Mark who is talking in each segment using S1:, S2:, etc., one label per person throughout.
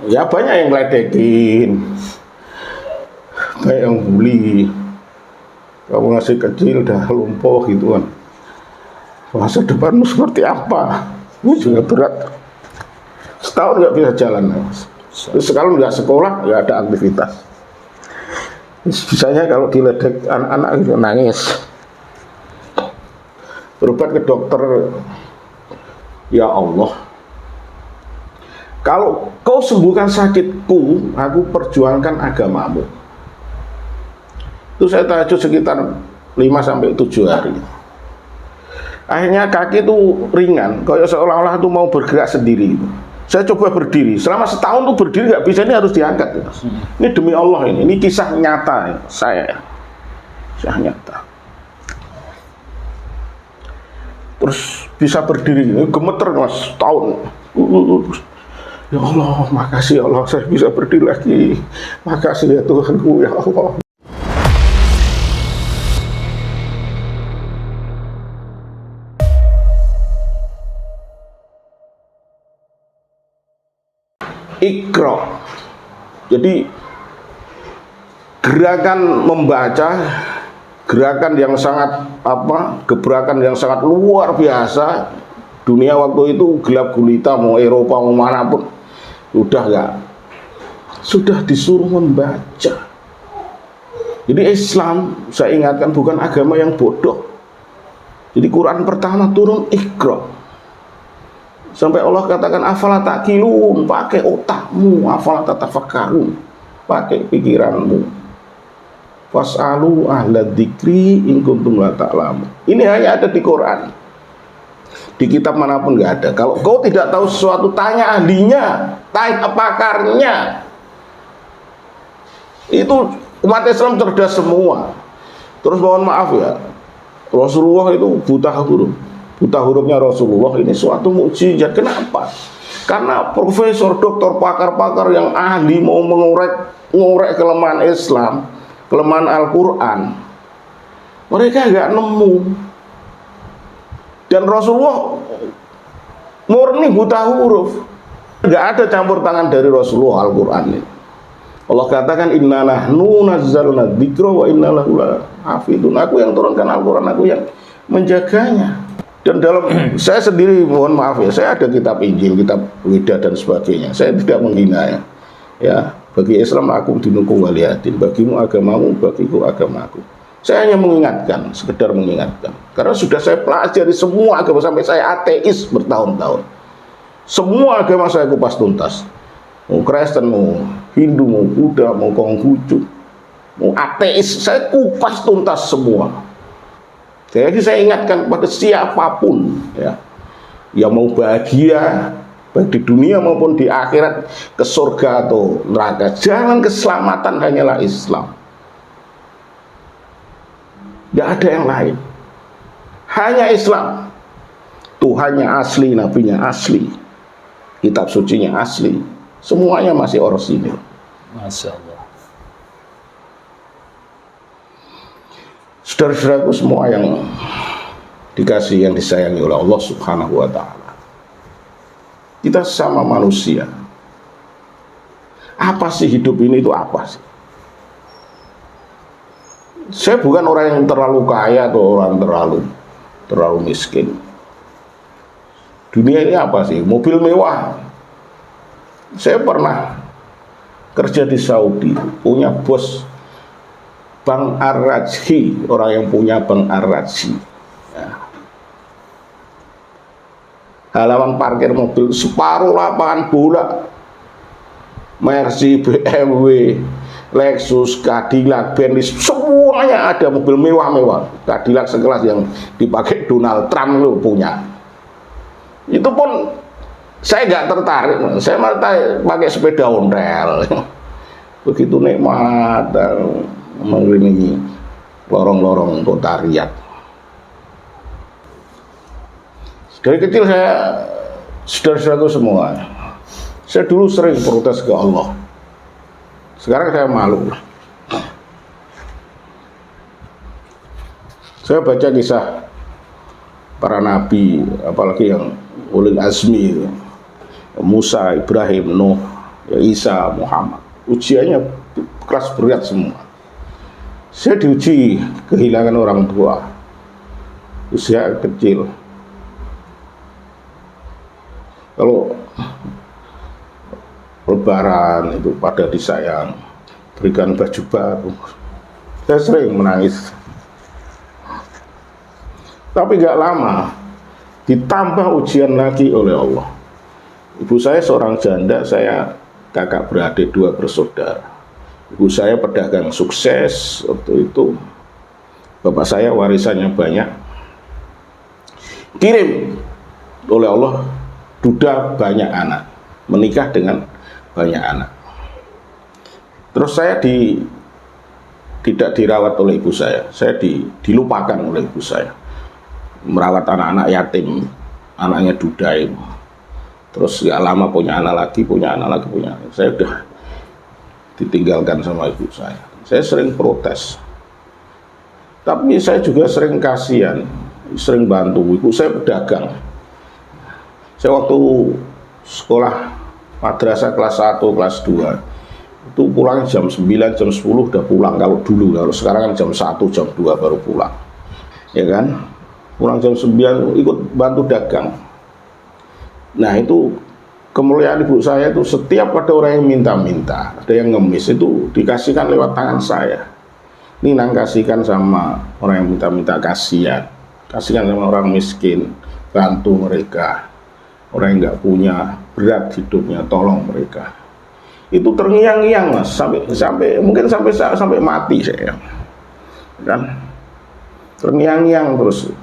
S1: Ya banyak yang ngeledekin, banyak yang bully. Kamu masih kecil udah lumpuh gitu kan. Masa depanmu seperti apa? Ini juga berat. Setahun nggak bisa jalan, Mas. Terus sekarang nggak sekolah, nggak ada aktivitas. Misalnya kalau diledek anak-anak gitu nangis, berobat ke dokter, ya Allah, kalau kau sembuhkan sakitku, aku perjuangkan agamamu. Itu saya tahajud sekitar 5-7 hari. Akhirnya kaki itu ringan, kayak seolah-olah itu mau bergerak sendiri. Saya coba berdiri, selama setahun tuh berdiri nggak bisa, ini harus diangkat. Ini demi Allah, ini kisah nyata saya, kisah nyata. Terus bisa berdiri, gemeter Mas, setahun. Ya Allah, makasih ya Allah, saya bisa berdiri lagi. Makasih ya Tuhanku, ya Allah. Iqra. Jadi gerakan membaca, gerakan yang sangat gebrakan yang sangat luar biasa. Dunia waktu itu gelap gulita, mau Eropa mau manapun sudah disuruh membaca. Jadi Islam, saya ingatkan, bukan agama yang bodoh. Jadi Quran pertama turun Iqra. Sampai Allah katakan afala taqilun, pakai otakmu, afala tatafakkarun, pakai pikiranmu. Fas'alu ahla dzikri in kuntum la ta'lamun. Ini hanya ada di Quran. Di kitab manapun nggak ada. Kalau kau tidak tahu sesuatu, tanya ahlinya, tanya pakarnya. Itu umat Islam cerdas semua. Terus mohon maaf ya, Rasulullah itu buta huruf. Buta hurufnya Rasulullah ini suatu mukjizat. Kenapa? Karena profesor, doktor, pakar-pakar yang ahli mau mengorek kelemahan Islam, kelemahan Al-Quran, mereka nggak nemu. Dan Rasulullah murni buta huruf, nggak ada campur tangan dari Rasulullah Al-Quran ini. Allah katakan inna nahnu nazzalna dzikra wa inna lahu lahafidun. Aku yang turunkan Al-Quran, aku yang menjaganya. Dan dalam saya sendiri, mohon maaf ya, saya ada kitab Injil, kitab Weda dan sebagainya. Saya tidak menghina ya. Ya, bagi Islam aku dinukung waliyadin, bagimu agamamu, bagiku agamaku. Saya hanya mengingatkan, sekedar mengingatkan. Karena sudah saya pelajari semua agama, sampai saya ateis bertahun-tahun. Semua agama saya kupas tuntas. Mau Kristen, mau Hindu, mau Buddha, mau Konghucu, mau ateis, saya kupas tuntas semua. Jadi saya ingatkan kepada siapapun ya, yang mau bahagia baik di dunia maupun di akhirat, ke surga atau neraka, jalan keselamatan hanyalah Islam. Tidak ada yang lain, hanya Islam. Tuhannya asli, nabinya asli, kitab sucinya asli, semuanya masih orisinil.
S2: Masya Allah.
S1: Saudara-saudaraku semua yang dikasihi, yang disayangi oleh Allah Subhanahu wa ta'ala, kita sama manusia. Apa sih hidup ini, itu apa sih? Saya bukan orang yang terlalu kaya atau orang terlalu miskin. Dunia ini apa sih? Mobil mewah. Saya pernah kerja di Saudi, punya bos Bank Ar-Rajhi, orang yang punya Bank Ar-Rajhi ya. Halaman parkir mobil separuh lapangan bola, Mercy, BMW, Lexus, Cadillac, Bentley, semuanya ada mobil mewah-mewah. Cadillac sekelas yang dipakai Donald Trump lo punya. Itu pun saya nggak tertarik, saya malah pakai sepeda ontel. Begitu nikmat dan mengelilingi lorong-lorong kota Riyadh. Dari kecil saya, saudara-saudaraku semua, saya dulu sering protes ke Allah. Sekarang saya malu. Saya baca kisah para nabi, apalagi yang ulil azmi, Musa, Ibrahim, Nuh, ya Isa, Muhammad. Ujiannya kelas berat semua. Saya diuji kehilangan orang tua, usia kecil. Kalau Lebaran itu pada disayang, berikan baju baru, saya sering menangis. Tapi gak lama, ditambah ujian lagi oleh Allah. Ibu saya seorang janda, saya kakak beradik, 2 bersaudara. Ibu saya pedagang sukses waktu itu. Bapak saya warisannya banyak. Kirim oleh Allah duda banyak anak, menikah dengan banyak anak. Terus saya tidak dirawat oleh ibu saya dilupakan oleh ibu saya. Merawat anak-anak yatim, anaknya duda itu. Terus gak lama punya anak lagi. Saya udah ditinggalkan sama ibu saya. Saya sering protes. Tapi saya juga sering kasihan, sering bantu. Ibu saya pedagang. Saya waktu sekolah madrasah kelas 1, kelas 2 itu pulang jam 9, jam 10 udah pulang kalau dulu. Kalau sekarang kan jam 1, jam 2 baru pulang. Ya kan? Pulang jam 9 ikut bantu dagang. Nah, itu kemuliaan ibu saya itu setiap ada orang yang minta-minta, ada yang ngemis, itu dikasihkan lewat tangan saya. Ini nang kasihkan sama orang yang minta-minta, kasihkan sama orang miskin, bantu mereka. Orang yang nggak punya, berat hidupnya, tolong mereka. Itu terngiang-ngiang Mas, mungkin sampai mati saya. Kan? Terngiang-ngiang terus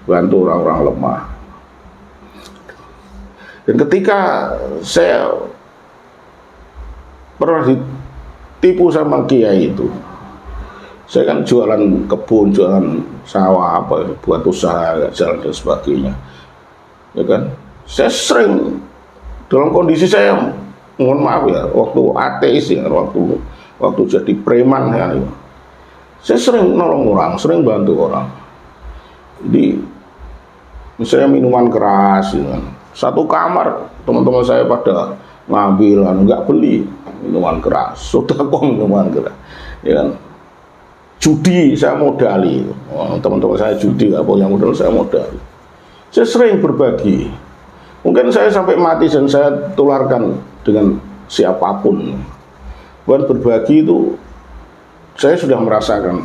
S1: bantu orang-orang lemah. Dan ketika saya pernah ditipu sama kiai itu, saya kan jualan kebun, jualan sawah, buat usaha, jalan dan sebagainya, ya kan. Saya sering dalam kondisi saya, mohon maaf ya, waktu ateis ya, waktu jadi preman ya, saya sering nolong orang, sering bantu orang. Jadi misalnya minuman keras, ya kan. Satu kamar teman-teman saya pada ngambil, nggak beli minuman keras, sodako minuman keras, ya kan. Judi saya modali, teman-teman saya judi nggak punya modal, saya modali. Saya sering berbagi, mungkin saya sampai mati dan saya tularkan dengan siapapun. Buat berbagi itu saya sudah merasakan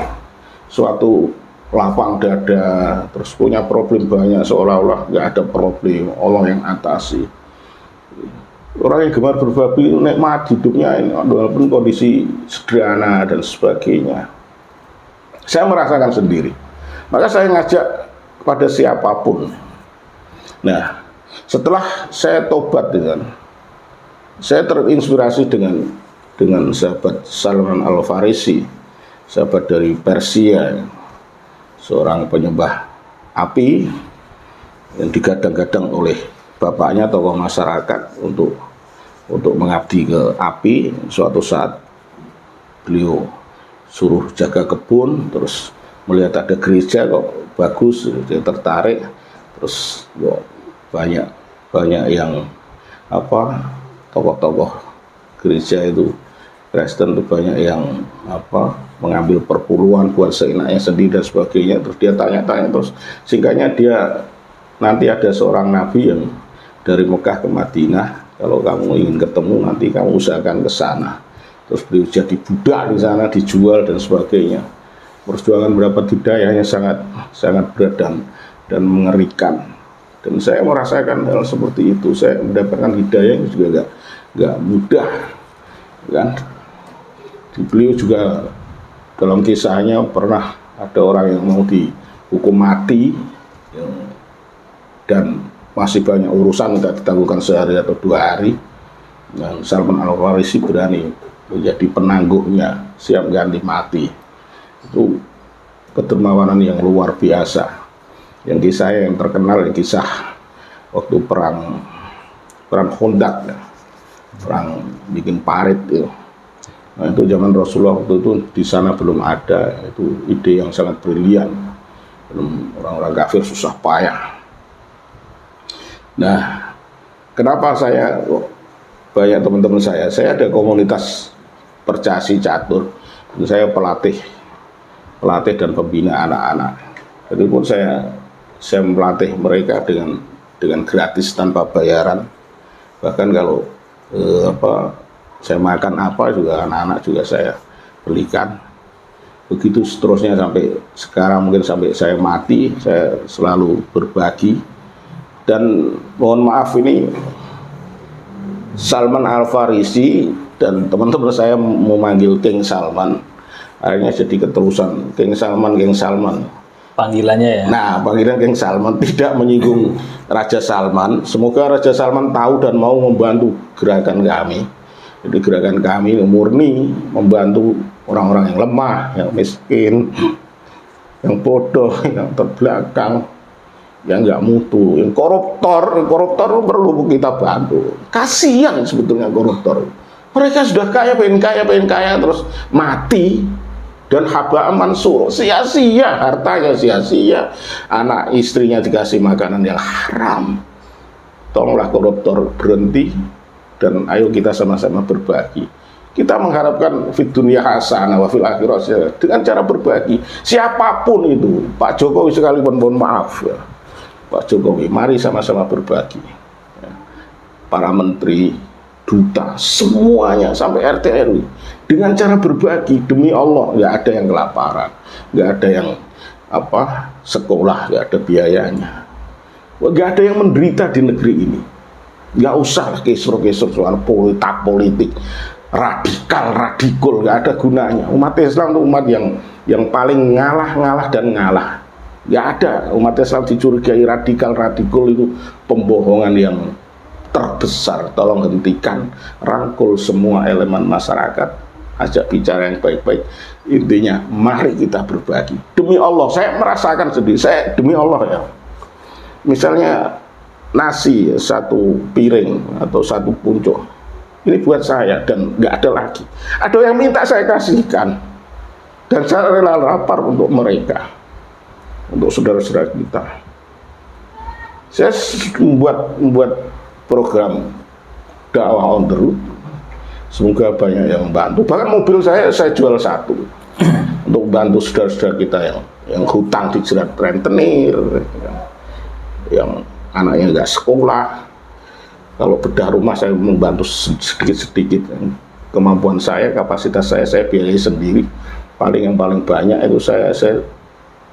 S1: suatu lapang dada, terus punya problem banyak, seolah-olah nggak ada problem, Allah yang atasi. Orang yang gemar berbagi itu nikmat hidupnya ini, walaupun kondisi sederhana dan sebagainya. Saya merasakan sendiri, maka saya ngajak kepada siapapun. Nah, setelah saya tobat saya terinspirasi dengan sahabat Salman Al-Farisi, sahabat dari Persia, seorang penyembah api yang digadang-gadang oleh bapaknya tokoh masyarakat untuk mengabdi ke api. Suatu saat beliau suruh jaga kebun, terus melihat ada gereja kok bagus, dia tertarik, terus kok banyak yang tokoh-tokoh gereja itu Kristen itu banyak yang mengambil perpuluhan buat seenaknya sendiri dan sebagainya. Terus dia tanya-tanya, terus singkatnya dia nanti ada seorang nabi yang dari Mekah ke Madinah, kalau kamu ingin ketemu nanti kamu usahakan ke sana. Terus beliau jadi budak di sana, dijual dan sebagainya. Perjuangan berapa hidayahnya sangat berat dan mengerikan. Dan saya merasakan hal seperti itu. Saya mendapatkan hidayah yang juga gak mudah, kan? Beliau juga dalam kisahnya pernah ada orang yang mau dihukum mati dan masih banyak urusan tidak ditangguhkan sehari atau 2 hari. Dan Salman Al-Farisi berani menjadi penangguhnya, siap ganti mati. Itu kedermawanan yang luar biasa. Yang kisah yang terkenal, yang kisah waktu perang Khandaq, perang bikin parit itu. Nah, itu zaman Rasulullah waktu itu di sana belum ada, itu ide yang sangat brilian. Orang-orang kafir susah payah. Nah, kenapa saya banyak teman-teman saya ada komunitas percasi catur, saya pelatih dan pembina anak-anak. Jadi pun saya melatih mereka dengan gratis tanpa bayaran. Bahkan kalau saya makan apa juga anak-anak juga saya belikan. Begitu seterusnya sampai sekarang, mungkin sampai saya mati, saya selalu berbagi. Dan mohon maaf, ini Salman Al Farisi dan teman-teman saya memanggil King Salman, akhirnya jadi keterusan King Salman.
S2: Panggilannya ya.
S1: Nah, panggilan King Salman tidak menyinggung Raja Salman. Semoga Raja Salman tahu dan mau membantu gerakan kami. Jadi gerakan kami murni membantu orang-orang yang lemah, yang miskin, yang bodoh, yang terbelakang, yang nggak mutu, yang koruptor perlu kita bantu. Kasihan sebetulnya koruptor. Mereka sudah pengen kaya, terus mati dan haba mansur, sia-sia hartanya, sia-sia anak istrinya dikasih makanan yang haram. Tolonglah koruptor berhenti dan ayo kita sama-sama berbagi. Kita mengharapkan fid dunya hasanah wa fil akhirah dengan cara berbagi. Siapapun itu, Pak Jokowi sekalipun, mohon maaf ya, Pak Jokowi, mari sama-sama berbagi. Para menteri, duta, semuanya sampai RT RW dengan cara berbagi. Demi Allah, nggak ada yang kelaparan, nggak ada yang sekolah, nggak ada biayanya, nggak ada yang menderita di negeri ini. Nggak usah kisruh-kisruh soal politik radikal, nggak ada gunanya. Umat Islam itu umat yang paling ngalah dan ngalah. Nggak ada umat Islam dicurigai radikal itu pembohongan yang terbesar. Tolong hentikan, rangkul semua elemen masyarakat, ajak bicara yang baik-baik. Intinya mari kita berbagi. Demi Allah, saya merasakan sendiri, demi Allah ya, misalnya nasi satu piring atau satu puncuk ini buat saya dan nggak ada lagi, ada yang minta saya kasihkan dan saya rela lapar untuk mereka, untuk saudara-saudara kita. Saya membuat program dakwah on the road, semoga banyak yang membantu. Bahkan mobil saya jual satu untuk membantu saudara-saudara kita yang hutang dijerat rentenir, yang anaknya nggak sekolah. Kalau bedah rumah saya membantu sedikit-sedikit. Kemampuan saya, kapasitas saya biayai sendiri. Yang paling banyak itu saya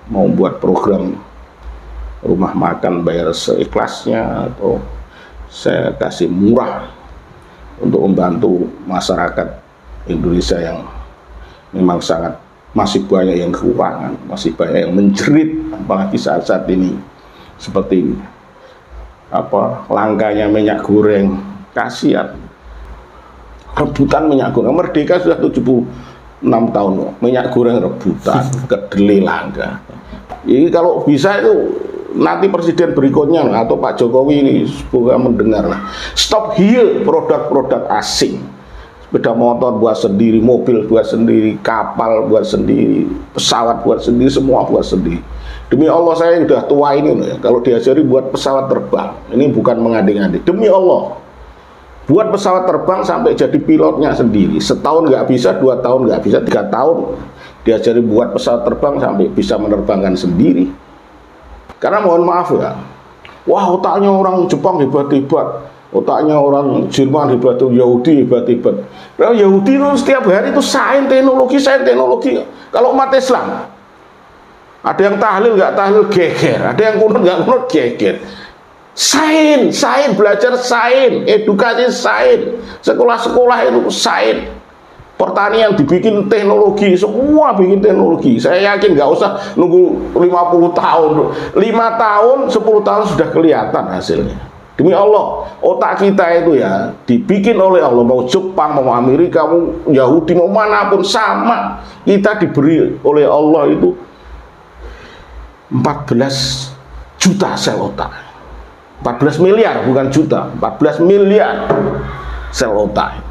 S1: mau buat program rumah makan bayar seikhlasnya, atau saya kasih murah untuk membantu masyarakat Indonesia yang memang masih banyak yang kekurangan, masih banyak yang menjerit, apalagi saat-saat ini seperti langkanya minyak goreng. Kasihan, rebutan minyak goreng. Merdeka sudah 76 tahun, minyak goreng rebutan, kedelai langka. Ini kalau bisa itu nanti presiden berikutnya atau Pak Jokowi ini semoga mendengar lah. Stop here produk-produk asing. Sepeda motor buat sendiri, mobil buat sendiri, kapal buat sendiri, pesawat buat sendiri, semua buat sendiri. Demi Allah, saya udah tua ini ya, kalau diajari buat pesawat terbang, ini bukan mengadi-ngadi. Demi Allah, buat pesawat terbang sampai jadi pilotnya sendiri. Setahun nggak bisa, 2 tahun nggak bisa, 3 tahun diajari buat pesawat terbang sampai bisa menerbangkan sendiri. Karena mohon maaf ya, wah otaknya orang Jepang hebat-hebat, otaknya orang Jerman hebat, Yahudi hebat-hebat. Nah, Yahudi itu setiap hari itu sains teknologi. Kalau umat Islam, ada yang tahlil nggak tahlil geger, ada yang kunut nggak kunut geger. Sains, belajar sains, edukasi sains, sekolah-sekolah itu sains. Pertanian dibikin teknologi, semua bikin teknologi. Saya yakin nggak usah nunggu 50 tahun, 5 tahun, 10 tahun sudah kelihatan hasilnya. Demi Allah, otak kita itu ya dibikin oleh Allah. Mau Jepang, mau Amerika, mau Yahudi, mau manapun sama. Kita diberi oleh Allah itu 14 juta sel otak. 14 miliar bukan juta, 14 miliar sel otak.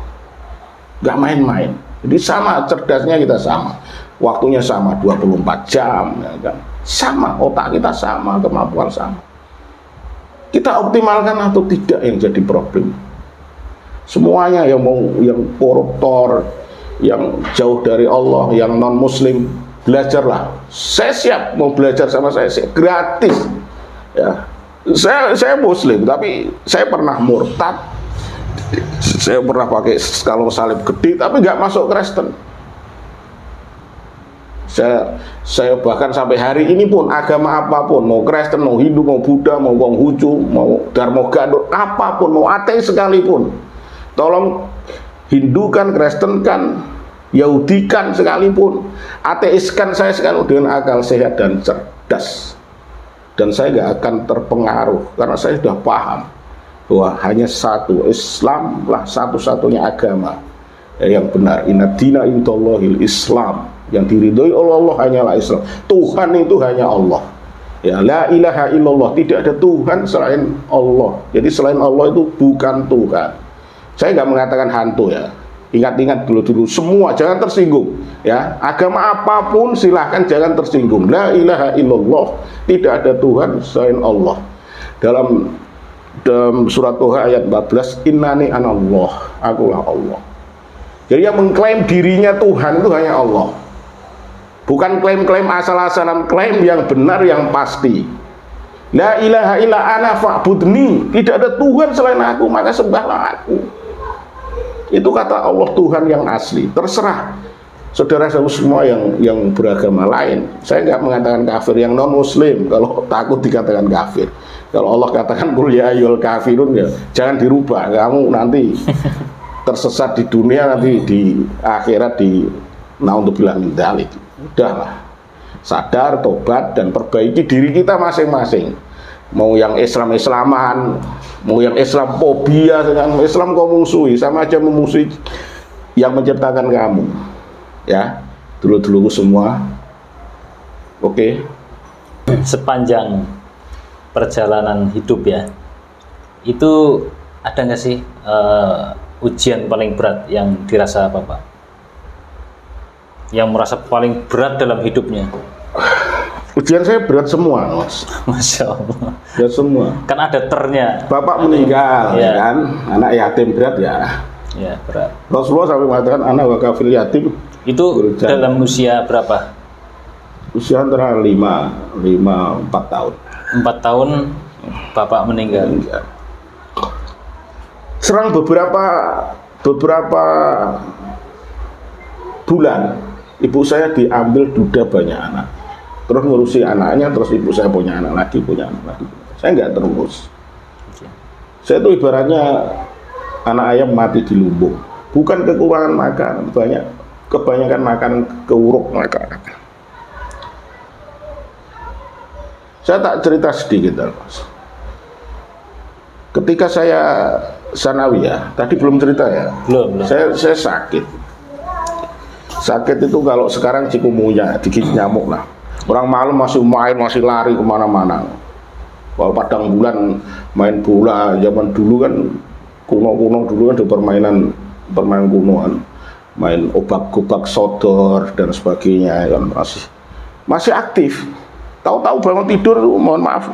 S1: Gak main-main. Jadi sama cerdasnya kita sama. Waktunya sama 24 jam ya kan. Sama, otak kita sama, kemampuan sama. Kita optimalkan atau tidak yang jadi problem. Semuanya yang koruptor, yang jauh dari Allah, yang non muslim, belajarlah. Saya siap mau belajar sama saya siap, gratis. Ya. Saya muslim tapi saya pernah murtad. Saya pernah pakai kalung salib gede tapi nggak masuk Kristen. Saya bahkan sampai hari ini pun agama apapun, mau Kristen, mau Hindu, mau Buddha, mau Konghucu, mau Dharma Gandut, apapun, mau ateis sekalipun, tolong Hindukan, Kristenkan, Yahudikan sekalipun, ateiskan saya sekalipun dengan akal sehat dan cerdas, dan saya nggak akan terpengaruh karena saya sudah paham bahwa hanya satu, Islam lah satu-satunya agama yang benar. Inna dina indallahil Islam, yang diridhoi oleh Allah hanyalah Islam. Tuhan itu hanya Allah. Ya, la ilaha illallah, tidak ada Tuhan selain Allah. Jadi selain Allah itu bukan Tuhan. Saya nggak mengatakan hantu ya. Ingat-ingat dulu semua, jangan tersinggung. Ya, agama apapun silahkan jangan tersinggung. La ilaha illallah, tidak ada Tuhan selain Allah. Dalam surat Toha ayat 14, innani anallah, akulah Allah. Jadi yang mengklaim dirinya Tuhan itu hanya Allah. Bukan klaim-klaim asal-asalan, klaim yang benar, yang pasti. La ilaha illa ana fa'budni, tidak ada Tuhan selain aku, maka sembahlah aku. Itu kata Allah, Tuhan yang asli. Terserah saudara semua yang beragama lain. Saya nggak mengatakan kafir, yang non muslim kalau takut dikatakan kafir. Kalau Allah katakan qul ya ayyuhal kafirun, ya jangan dirubah, kamu nanti tersesat di dunia, nanti di akhirat di naudzubillah min dzalik. Udahlah, sadar, tobat, dan perbaiki diri kita masing-masing. Mau yang Islam-Islaman, mau yang Islamfobia, dengan Islam kau musuhi, sama aja memusuhi yang menciptakan kamu. Ya, dulu-dulu semua. Oke.
S2: Sepanjang perjalanan hidup ya, itu ada nggak sih ujian paling berat yang dirasa Bapak? Yang merasa paling berat dalam hidupnya?
S1: Ujian saya berat semua, Mas.
S2: Masya Allah.
S1: Berat semua.
S2: Kan ada ternya.
S1: Bapak meninggal, ya kan? Anak yatim berat ya.
S2: Ya, berat.
S1: Rasulullah sampai mengatakan anak wakafil yatim.
S2: Itu
S1: berjalan.
S2: dalam usia berapa?
S1: Usia antara 4 tahun.
S2: 4 tahun Bapak meninggal.
S1: Serang beberapa bulan, ibu saya diambil duda banyak anak. Terus ngurusi anaknya, terus ibu saya punya anak lagi. Saya nggak terurus. Saya itu ibaratnya anak ayam mati di lumbung. Bukan kekurangan makan, kebanyakan makan keuruk makan. Saya tak cerita sedikit, Mas. Ketika saya sanawiyah, tadi belum cerita ya.
S2: Belum.
S1: Saya sakit. Sakit itu kalau sekarang cikumunya, digigit nyamuk lah. Orang malam masih main, masih lari kemana-mana. Kalau padang bulan main bola, zaman dulu kan kuno dulu kan ada permainan kunoan, main obak-obak sodor dan sebagainya kan masih aktif. Tahu-tahu bangun tidur itu mohon maaf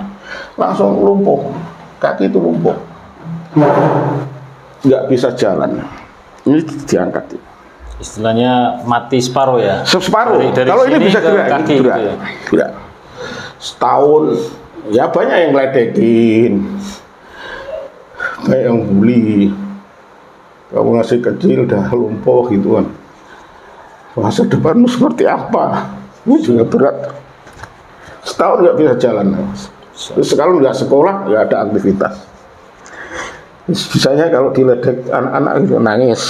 S1: langsung lumpuh, kaki itu lumpuh, nggak bisa jalan. Ini diangkat.
S2: Istilahnya mati separuh ya.
S1: Separuh.
S2: Dari
S1: kalau ini bisa gerak,
S2: kaki
S1: gerak.
S2: gitu ya?
S1: Gerak. Setahun ya banyak yang ngeledekin, kayak yang bully. Kamu masih kecil dah lumpuh gitu kan. Masa depanmu seperti apa? Ini juga berat. Setahun nggak bisa jalan. Terus sekarang nggak sekolah, nggak ada aktivitas. Bisanya kalau diledek anak-anak itu nangis.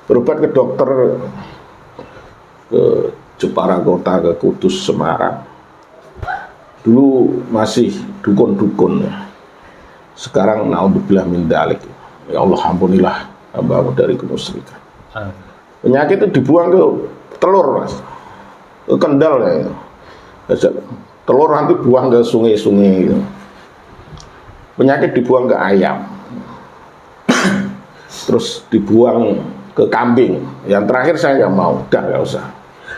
S1: Berobat ke dokter, ke Jepara Kota, ke Kudus, Semarang. Dulu masih dukun-dukun ya. Sekarang naudzubillah min dzalik. Ya Allah ampunilah hamba-Mu dari kemusyrikan. Penyakit itu dibuang ke telur, Mas. Ke Kendal ya. Telur nanti buang ke sungai-sungai gitu. Penyakit dibuang ke ayam. Terus dibuang ke kambing. Yang terakhir saya nggak mau, udah nggak usah.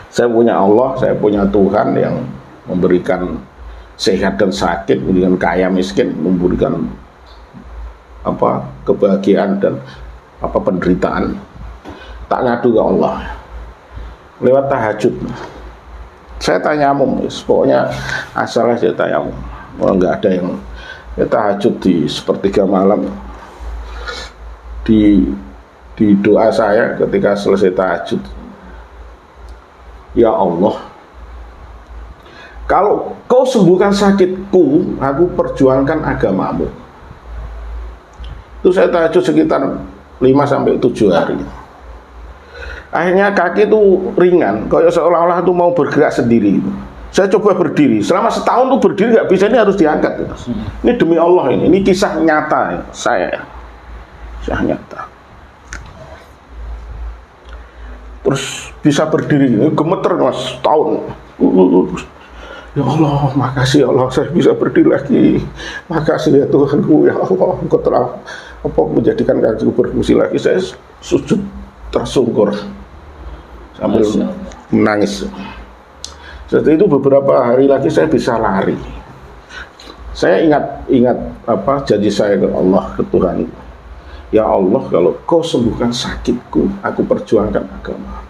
S1: Saya punya Allah, saya punya Tuhan yang memberikan sehat dan sakit, memberikan kaya miskin, memberikan kebahagiaan dan penderitaan, tak ngadu ke Allah lewat tahajud. Saya tayamum, pokoknya asalnya saya tayamum. Nggak ada yang tahajud di sepertiga malam. Di doa saya ketika selesai tahajud, ya Allah, kalau kau sembuhkan sakitku, aku perjuangkan agamamu. Itu saya tahajud sekitar 5-7 hari. Akhirnya kaki itu ringan, kayak seolah-olah itu mau bergerak sendiri. Saya coba berdiri, selama setahun tuh berdiri nggak bisa, ini harus diangkat. Ini demi Allah, ini kisah nyata saya, kisah nyata. Terus bisa berdiri, gemeter mas, setahun. Ya Allah, makasih ya Allah, saya bisa berdiri lagi. Makasih ya Tuhanku, ya Allah, Engkau telah menjadikan kakiku berfungsi lagi. Saya sujud tersungkur sambil menangis. Setelah itu beberapa hari lagi saya bisa lari. Saya ingat janji saya ke Allah, ke Tuhan. Ya Allah, kalau kau sembuhkan sakitku, aku perjuangkan agama.